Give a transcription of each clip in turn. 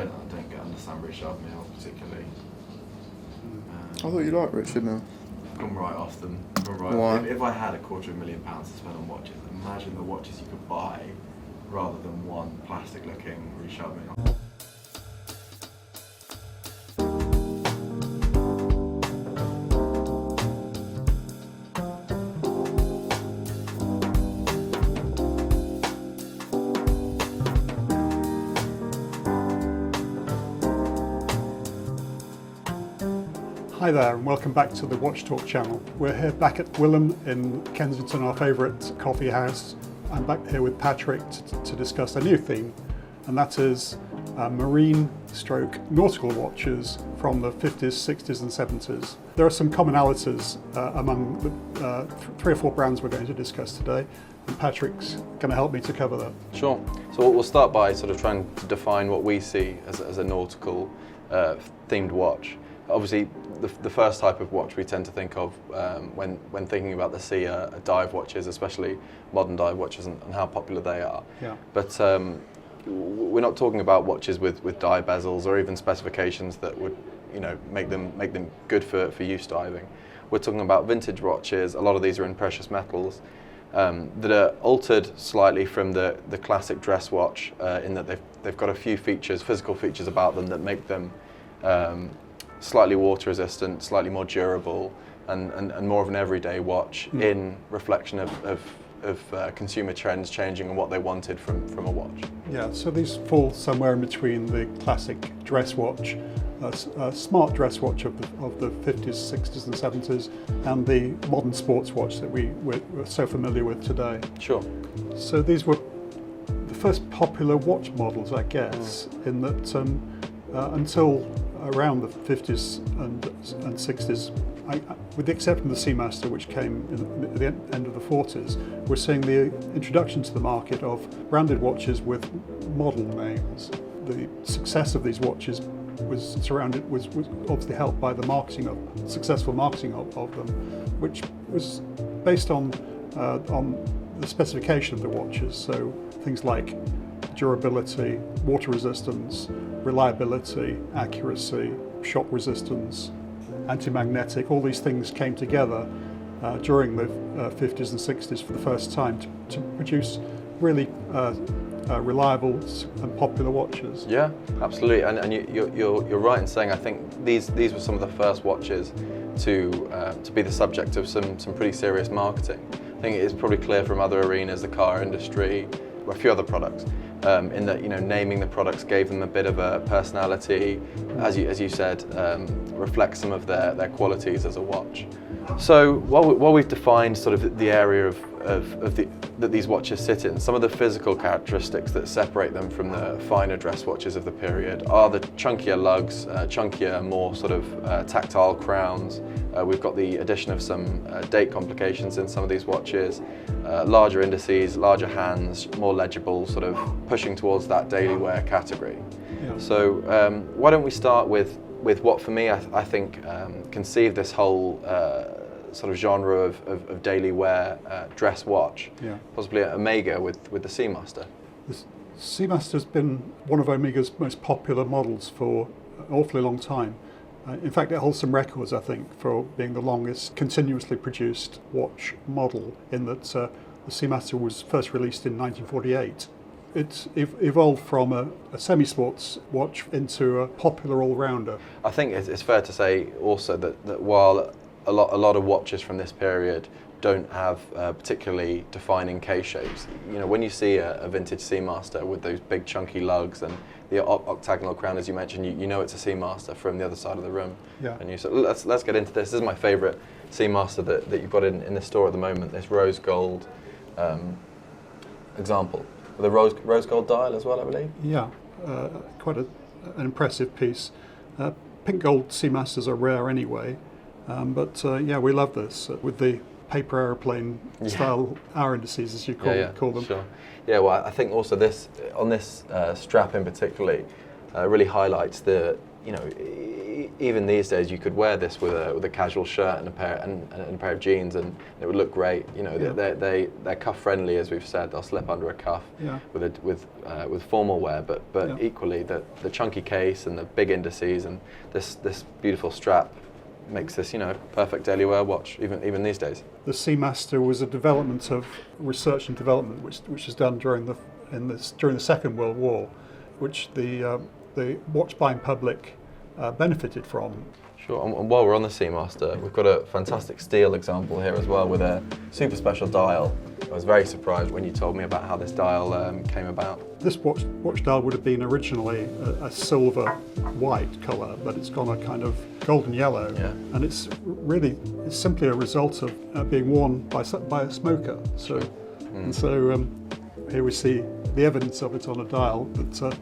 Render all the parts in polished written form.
don't get understand Richard Mille particularly. I thought you liked Richard Mille. Gone right off them. Why? If I had £250,000 to spend on watches, imagine the watches you could buy rather than one plastic-looking Richard Mille. Hi there and welcome back to the Watch Talk channel. We're here back at Willem in Kensington, our favourite coffee house. I'm back here with Patrick to discuss a new theme, and that is marine stroke nautical watches from the 50s, 60s and 70s. There are some commonalities among the 3 or 4 brands we're going to discuss today, and Patrick's going to help me to cover that. Sure. So we'll start by sort of trying to define what we see as a nautical themed watch. Obviously, the first type of watch we tend to think of when thinking about the sea are dive watches, especially modern dive watches and how popular they are. Yeah. But we're not talking about watches with dive bezels or even specifications that would, make them good for use diving. We're talking about vintage watches. A lot of these are in precious metals that are altered slightly from the classic dress watch in that they've got a few features, physical features about them that make them slightly water resistant, slightly more durable, and more of an everyday watch in reflection of consumer trends changing and what they wanted from a watch. Yeah, so these fall somewhere in between the classic dress watch, a smart dress watch of the 50s, 60s and 70s, and the modern sports watch that we're so familiar with today. Sure. So these were the first popular watch models, I guess, in that until around the 50s and 60s, with the exception of the Seamaster, which came at the end of the 40s, we're seeing the introduction to the market of branded watches with model names. The success of these watches was obviously helped by the successful marketing of them, which was based on the specification of the watches. So things like durability, water resistance, reliability, accuracy, shock resistance, anti-magnetic, all these things came together during the 50s and 60s for the first time to produce really reliable and popular watches. Yeah, absolutely, and you're right in saying I think these were some of the first watches to be the subject of some pretty serious marketing. I think it is probably clear from other arenas, the car industry, or a few other products, in that naming the products gave them a bit of a personality, as you said, reflects some of their qualities as a watch. So while we've defined sort of the area that these watches sit in, some of the physical characteristics that separate them from the finer dress watches of the period are the chunkier lugs, chunkier, more sort of tactile crowns. We've got the addition of some date complications in some of these watches, larger indices, larger hands, more legible, sort of pushing towards that daily wear category. Yeah. So why don't we start with what for me I think conceived this whole sort of genre of daily wear dress watch, Yeah. possibly Omega with the Seamaster. The Seamaster's been one of Omega's most popular models for an awfully long time. In fact, it holds some records, I think, for being the longest continuously produced watch model, in that the Seamaster was first released in 1948. It's evolved from a semi-sports watch into a popular all-rounder. I think it's fair to say also that while a lot of watches from this period don't have particularly defining case shapes, when you see a vintage Seamaster with those big chunky lugs and the octagonal crown, as you mentioned, you know it's a Seamaster from the other side of the room. Yeah. And so let's get into this. This is my favourite Seamaster that you've got in the store at the moment. This rose gold example with a rose gold dial as well, I believe. Yeah, quite an impressive piece. Pink gold Seamasters are rare anyway, but yeah, we love this with the paper aeroplane style hour indices, as you call them. Sure. Yeah, well, I think also this strap in particularly really highlights the even these days, you could wear this with a casual shirt and a pair of jeans, and it would look great. You know, they're cuff friendly, as we've said. They'll slip under a cuff with formal wear, but equally the chunky case and the big indices and this beautiful strap makes this, you know, perfect daily wear watch, even these days. The Seamaster was a development of research and development, which was done during the Second World War, which the watch buying public benefited from. Sure, and while we're on the Seamaster, we've got a fantastic steel example here as well with a super special dial. I was very surprised when you told me about how this dial came about. This watch dial would have been originally a silver white colour, but it's gone a kind of golden yellow, and it's simply a result of being worn by a smoker. So, here we see the evidence of it on a dial, but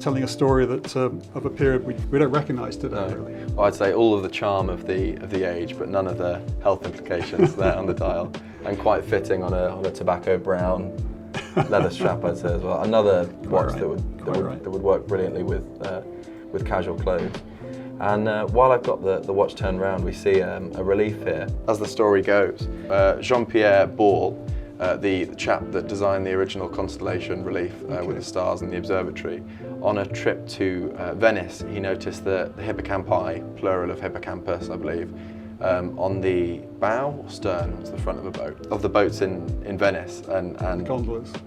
telling a story that of a period we don't recognise today. Really. Well, I'd say all of the charm of the age, but none of the health implications there on the dial, and quite fitting on a tobacco brown leather strap, I'd say as well. Another watch that would work brilliantly with casual clothes. And while I've got the watch turned round, we see a relief here. As the story goes, Jean-Pierre Ball, the chap that designed the original constellation relief with the stars in the observatory, on a trip to Venice, he noticed the hippocampi, plural of hippocampus, I believe, on the bow or stern, it's the front of a boat, of the boats in Venice, and the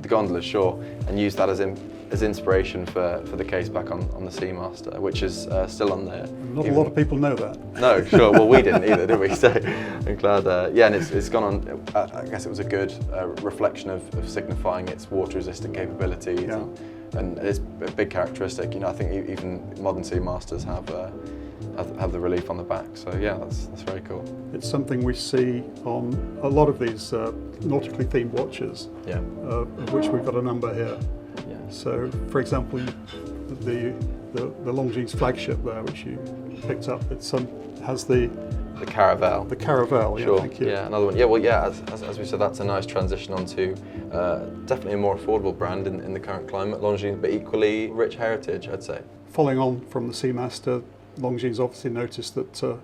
gondolas, sure, and used that as inspiration for the case back on the Seamaster, which is still on there. Not a lot of people know that. No, sure. Well, we didn't either, did we? So I'm glad. And it's gone on. I guess it was a good reflection of signifying its water-resistant capabilities, and it's a big characteristic. You know, I think even modern Seamasters have the relief on the back. So yeah, that's very cool. It's something we see on a lot of these nautically themed watches, of which we've got a number here. Yeah. So, for example, the Longines flagship there, which you picked up, it has the Caravelle. The Caravelle, sure. Thank you. Yeah, another one. Yeah, well, yeah, as we said, that's a nice transition onto definitely a more affordable brand in the current climate, Longines, but equally rich heritage, I'd say. Following on from the Seamaster, Longines obviously noticed that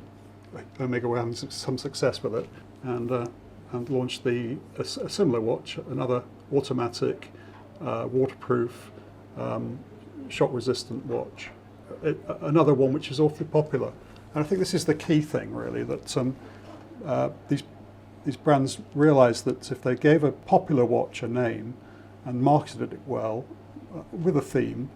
Omega were having some success with it, and launched a similar watch, another automatic, waterproof, shock-resistant watch. Another one which is awfully popular. And I think this is the key thing, really, that these brands realised that if they gave a popular watch a name and marketed it well, with a theme,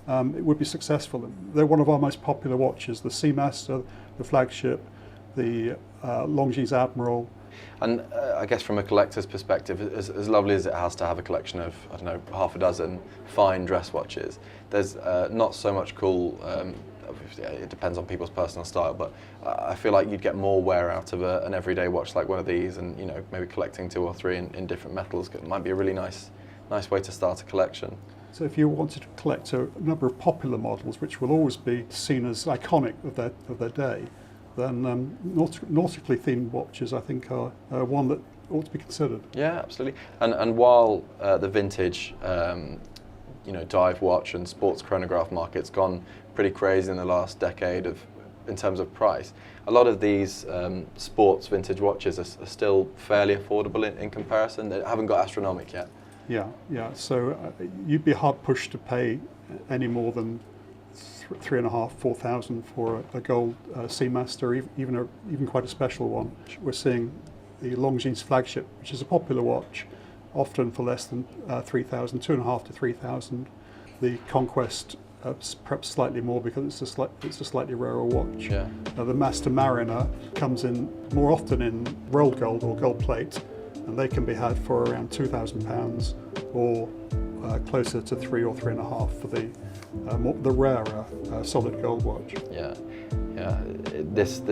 it would be successful. They're one of our most popular watches, the Seamaster, the flagship, the Longines Admiral. And I guess from a collector's perspective, as lovely as it has to have a collection of, I don't know, half a dozen fine dress watches, there's not so much cool, it depends on people's personal style, but I feel like you'd get more wear out of an everyday watch like one of these, and you know, maybe collecting 2 or 3 in different metals might be a really nice way to start a collection. So if you wanted to collect a number of popular models, which will always be seen as iconic of their day, then nautically themed watches, I think, are one that ought to be considered. Yeah, absolutely. And while the vintage, dive watch and sports chronograph market's gone pretty crazy in the last decade in terms of price, a lot of these sports vintage watches are still fairly affordable in comparison. They haven't got astronomic yet. Yeah. So you'd be hard pushed to pay any more than 3,500–4,000 for a gold Seamaster, even quite a special one. We're seeing the Longines flagship, which is a popular watch, often for less than 3,000, 2,500 to 3,000. The Conquest, perhaps slightly more because it's a slightly rarer watch. Yeah. The Master Mariner comes in more often in rolled gold or gold plate, and they can be had for around £2,000 or closer to 3 or 3.5 for the rarer solid gold watch. Yeah. This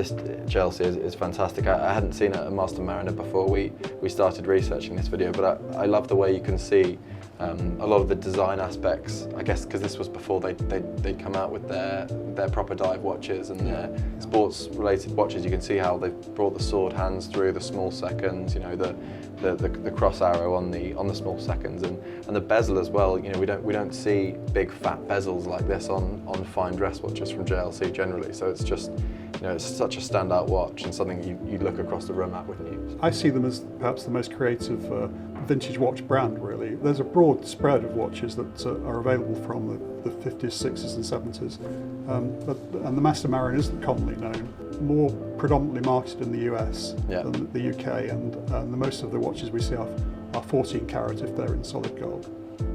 Chelsea is fantastic. I hadn't seen a Master Mariner before we started researching this video, but I love the way you can see A lot of the design aspects, I guess, because this was before they'd come out with their proper dive watches and their sports-related watches. You can see how they've brought the sword hands through, the small seconds, you know, the cross arrow on the small seconds, and the bezel as well. You know, we don't see big fat bezels like this on fine dress watches from JLC generally. So it's just, you know, it's such a standout watch and something you'd look across the room at, wouldn't you? I see them as perhaps the most creative vintage watch brand, really. There's a broad spread of watches that are available from the 50s, 60s and 70s. And the Master Mariner isn't commonly known, more predominantly marketed in the US than the UK, and the most of the watches we see are 14 carat if they're in solid gold.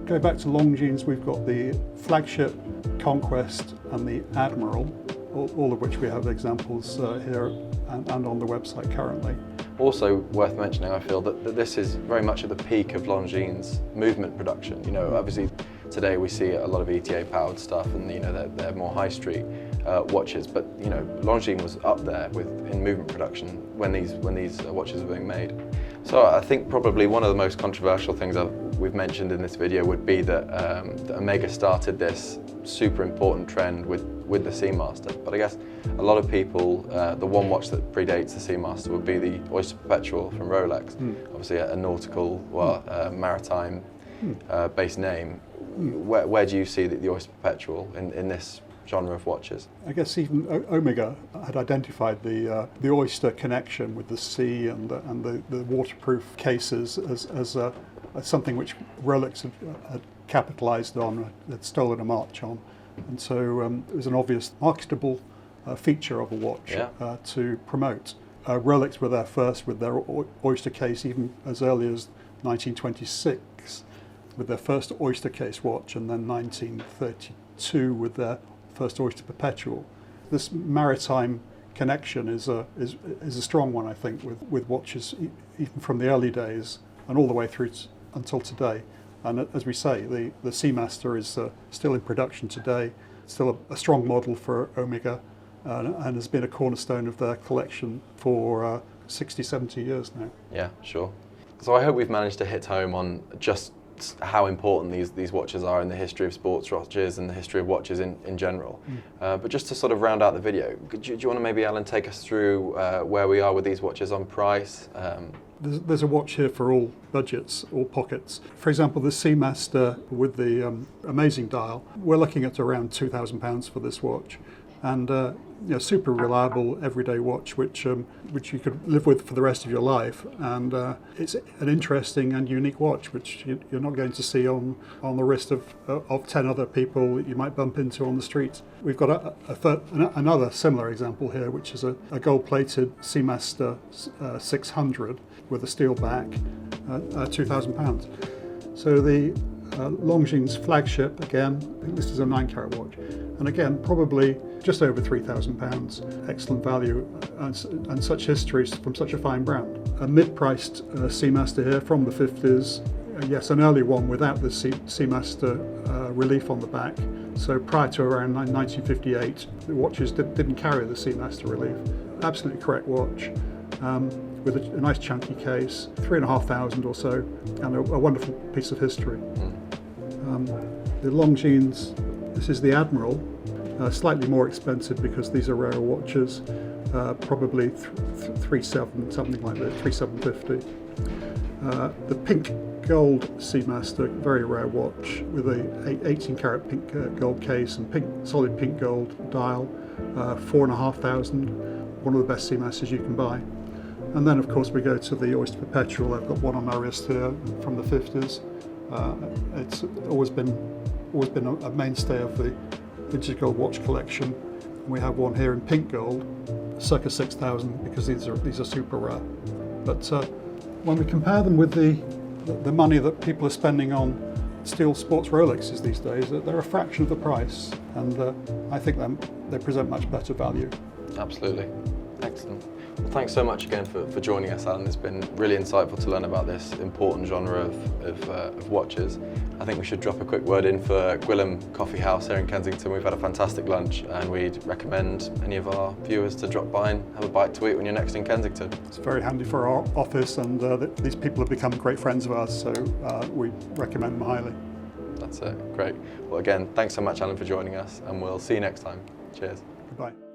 Going back to Longines, we've got the Flagship, Conquest and the Admiral, all of which we have examples here and on the website currently. Also worth mentioning, I feel, that this is very much at the peak of Longines movement production. You know, obviously today we see a lot of ETA powered stuff, and you know they're more high street watches. But you know, Longines was up there in movement production when these watches were being made. So I think probably one of the most controversial things we've mentioned in this video would be that Omega started this super important trend with the Seamaster. But I guess a lot of people, the one watch that predates the Seamaster would be the Oyster Perpetual from Rolex. Obviously a nautical, maritime based name. Where do you see the Oyster Perpetual in this genre of watches? I guess even Omega had identified the Oyster connection with the sea and the waterproof cases as something which Rolex had capitalised on, had stolen a march on. And so it was an obvious marketable feature of a watch to promote. Rolex were there first with their Oyster case, even as early as 1926 with their first Oyster case watch, and then 1932 with their first Oyster Perpetual. This maritime connection is a strong one, I think, with watches even from the early days and all the way through until today. And as we say, the Seamaster is still in production today, still a strong model for Omega, and has been a cornerstone of their collection for 60, 70 years now. Yeah, sure. So I hope we've managed to hit home on just how important these watches are in the history of sports watches and the history of watches in general. But just to sort of round out the video, do you want to maybe, Alan, take us through where we are with these watches on price? There's a watch here for all budgets, all pockets. For example, the Seamaster with the amazing dial, we're looking at around £2,000 for this watch. And super reliable everyday watch, which you could live with for the rest of your life. And it's an interesting and unique watch, which you're not going to see on the wrist of 10 other people that you might bump into on the street. We've got another similar example here, which is a gold-plated Seamaster 600 with a steel back, £2,000. So the Longines Flagship, again, I think this is a 9-carat watch, and again probably just over £3,000. Excellent value and such history from such a fine brand. A mid-priced Seamaster here from the 50s, yes, an early one without the Seamaster relief on the back. So prior to around 1958, the watches didn't carry the Seamaster relief. Absolutely correct watch. With a nice chunky case, 3,500 or so, and a wonderful piece of history. The Longines, this is the Admiral, slightly more expensive because these are rare watches, probably 3,700, something like that, 3,750. The pink gold Seamaster, very rare watch with a 18 carat pink gold case and solid pink gold dial, 4,500, one of the best Seamasters you can buy. And then of course we go to the Oyster Perpetual. I've got one on my wrist here from the 50s. It's always been a mainstay of the vintage gold watch collection. We have one here in pink gold, circa 6,000, because these are super rare. But when we compare them with the money that people are spending on steel sports Rolexes these days, they're a fraction of the price, and I think they present much better value. Absolutely. Excellent. Well, thanks so much again for joining us, Alan. It's been really insightful to learn about this important genre of watches. I think we should drop a quick word in for Gwilym Coffee House here in Kensington. We've had a fantastic lunch and we'd recommend any of our viewers to drop by and have a bite to eat when you're next in Kensington. It's very handy for our office, and these people have become great friends of ours, so we recommend them highly. That's it. Great. Well, again, thanks so much, Alan, for joining us, and we'll see you next time. Cheers. Goodbye.